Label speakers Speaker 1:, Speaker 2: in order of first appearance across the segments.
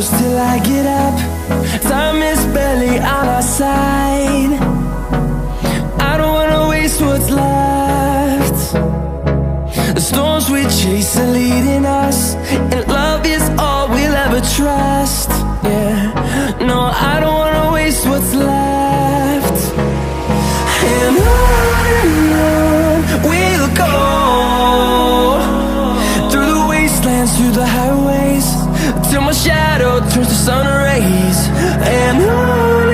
Speaker 1: close till I get up. Time is barely on our side. I don't wanna waste what's left. The storms we chase are leading us, and love is all we'll ever trust. Yeah, no, I don't wanna waste what's left. And on we'll go, through the wastelands, through the highways, till my shadow turns to sun rays. And on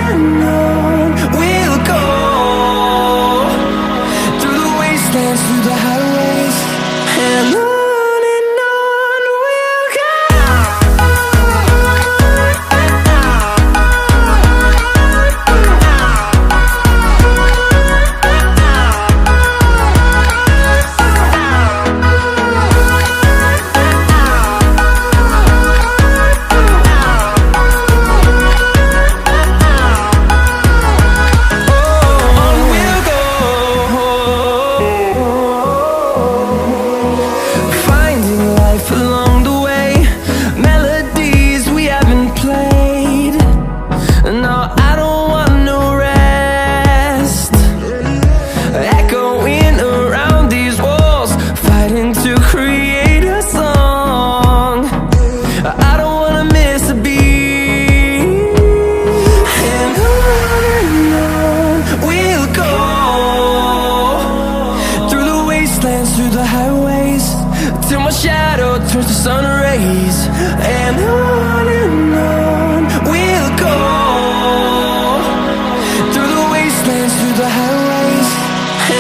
Speaker 1: we'll go, through the wastelands, through the highways, and on we'll go. Through the highways, till my shadow turns to sun rays. And on we'll go, through the wastelands, through the highways,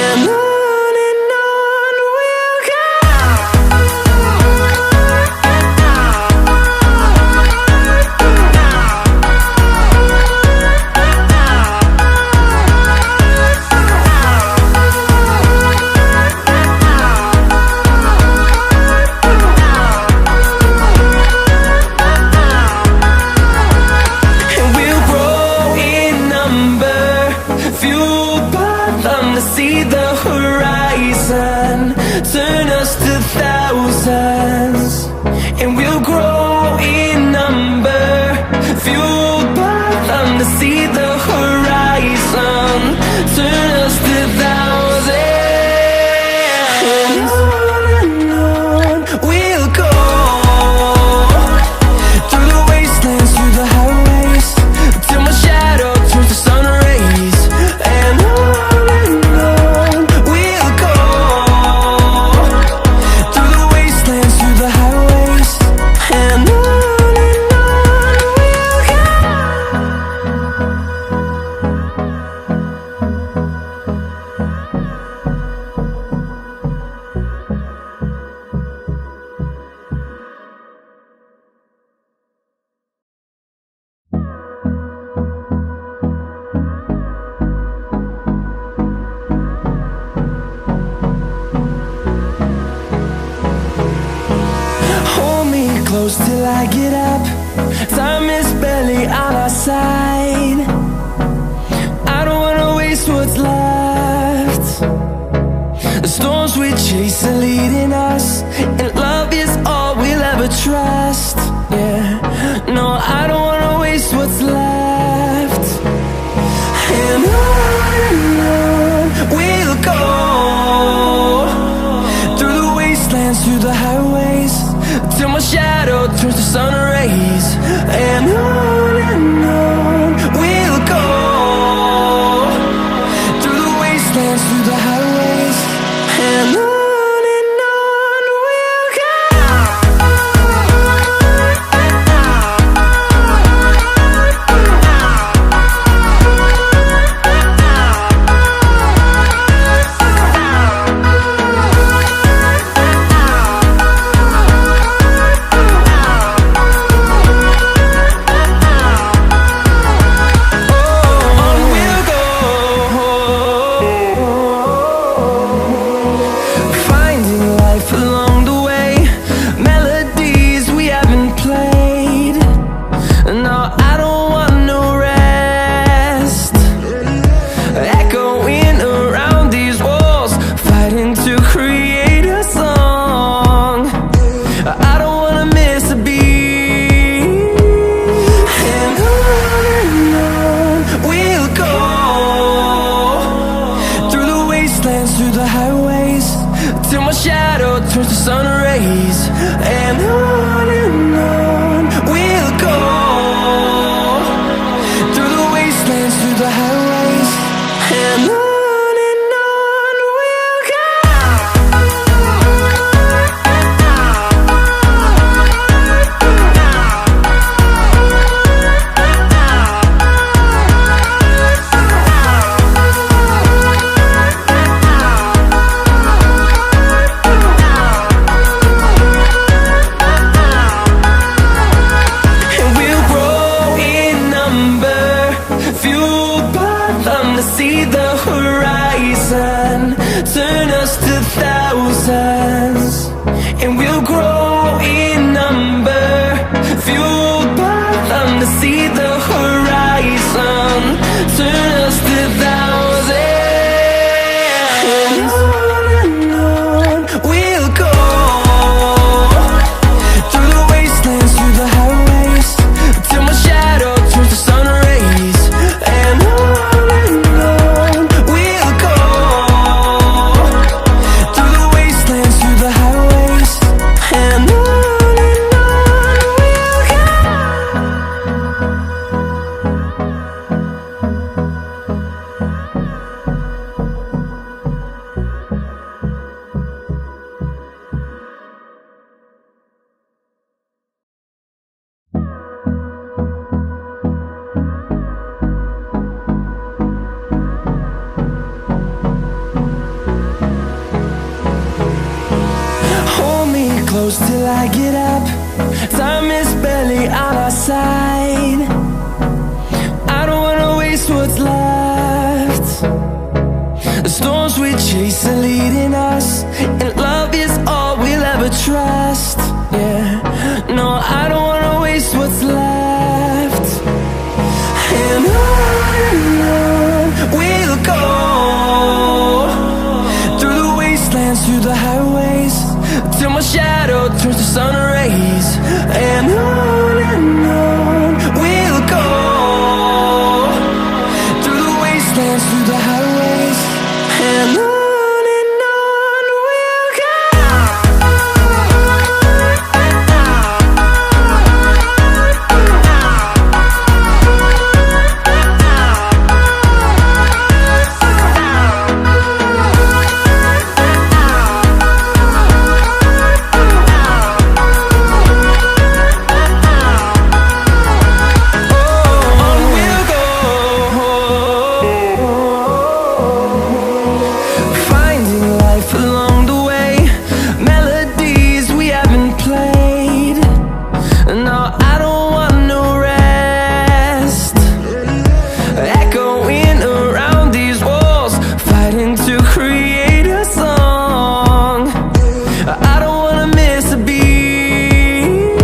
Speaker 1: and on we'll go. See the horizon, turn us to thousands, and we'll grow in number, fueled by them. To see the horizon, turn us to thousands, and on we'll go, through the wastelands, through the highways, till my shadow turns to sun rays. And close till I get up. Time is barely on our side. I don't wanna waste what's left. The storms we chase are leading us, and love is all we'll ever trust. Yeah, no, I don't wanna waste what's left. And on we'll go, through the wastelands, through the highways, till my shadow turns to sun rays. And on we'll thousands, and we'll grow in number, fueled by them to see the horizon, turn us to thousands. And on we'll go, through the wastelands, through the highways, till my shadow turns to sun rays. And on we'll go, through the wastelands, through the highways. And on we'll go. Hold me close till I get up. Time is barely on our side. I don't wanna waste what's left. The storms we chase are leading us, and love is all we'll ever trust. Yeah, no, I don't wanna waste what's left. And on we'll go, through the wastelands, through the highways, till my shadow turns to sun rays. And on we'll go, through the wastelands, through the highways. And on we'll go. Finding life along the way, melodies we haven't played. No, I don't want no rest. Echoing around these walls, fighting to create a song. I don't wanna miss a beat.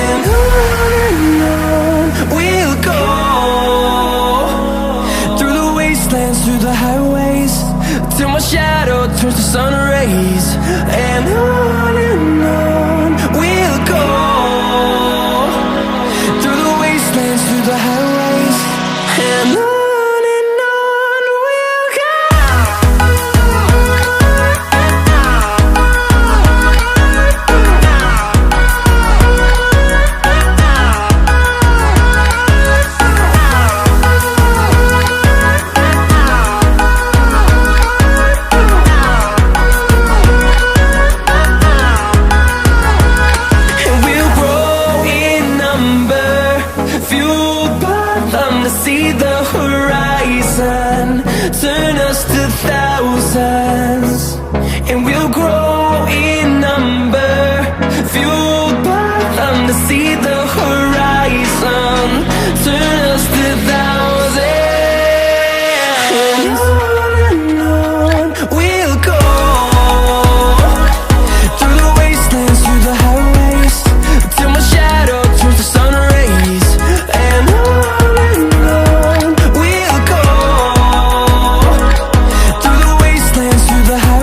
Speaker 1: And on we'll go, through the wastelands, through the highways, till my shadow turns to sun rays. And on we'll go, through the wastelands, through the highways. And on we'll go. And we'll grow in number, fueled by them to see the horizon, turn us to thousands. And we'll grow in number, fueled by them to see the horizon, turn us to thousands. And on we'll go, through the wastelands, through the highways, till my shadow turns to sun rays. And on we'll go, through the wastelands, through the highways.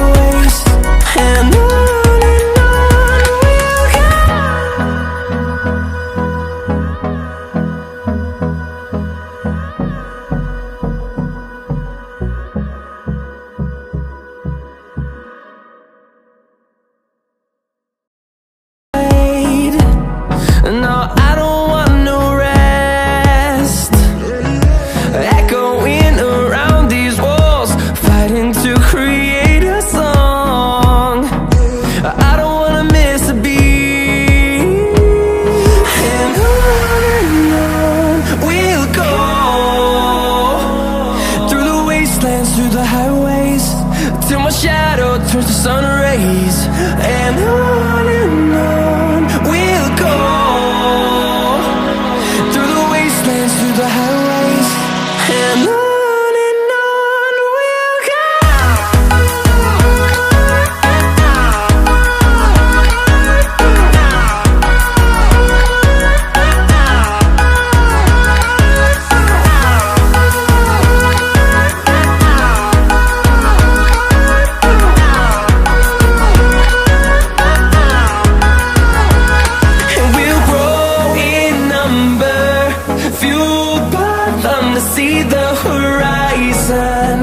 Speaker 1: see the horizon,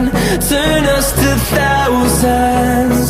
Speaker 1: turn us to thousands.